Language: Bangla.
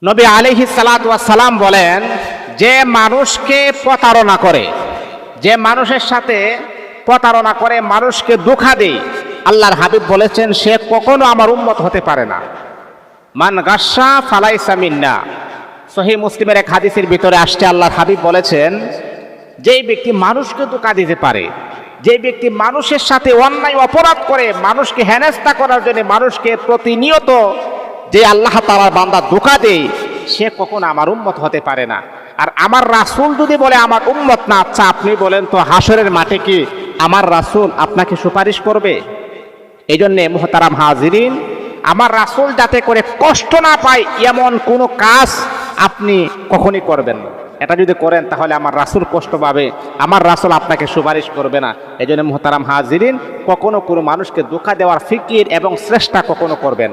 নবী আলাইহিস সালাতু ওয়াস সালাম বলেন, যে মানুষকে প্রতারণা করে, যে মানুষের সাথে প্রতারণা করে, মানুষকে ধোঁকা দেয়, আল্লাহর হাবিব বলেছেন সে কখনো আমার উম্মত হতে পারে না। মান গাশশা ফালাইসা মিন্না। সহিহ মুসলিমের এক হাদিসের ভিতরে আসছে, আল্লাহর হাবিব বলেছেন যেই ব্যক্তি মানুষকে ধোঁকা দিতে পারে, যে ব্যক্তি মানুষের সাথে অন্যায় অপরাধ করে, মানুষকে হেনস্থা করার জন্য মানুষকে প্রতিনিয়ত যে আল্লাহ তাআলার বান্দা ধোঁকা দেয়, সে কখনো আমার উম্মত হতে পারে না। আর আমার রাসূল যদি বলে আমার উম্মত না, আচ্ছা আপনি বলেন তো হাসরের মাঠে কি আমার রাসূল আপনাকে সুপারিশ করবে? এই জন্যে মুহতারাম হাজিরিন, আমার রাসূল যাতে করে কষ্ট না পায় এমন কোনো কাজ আপনি কখনই করবেন না। এটা যদি করেন তাহলে আমার রাসূল কষ্ট পাবে, আমার রাসূল আপনাকে সুপারিশ করবে না। এই জন্য মুহতারাম হাজিরিন, কখনো কোনো মানুষকে ধোঁকা দেওয়ার ফিকির এবং চেষ্টা কখনো করবেন।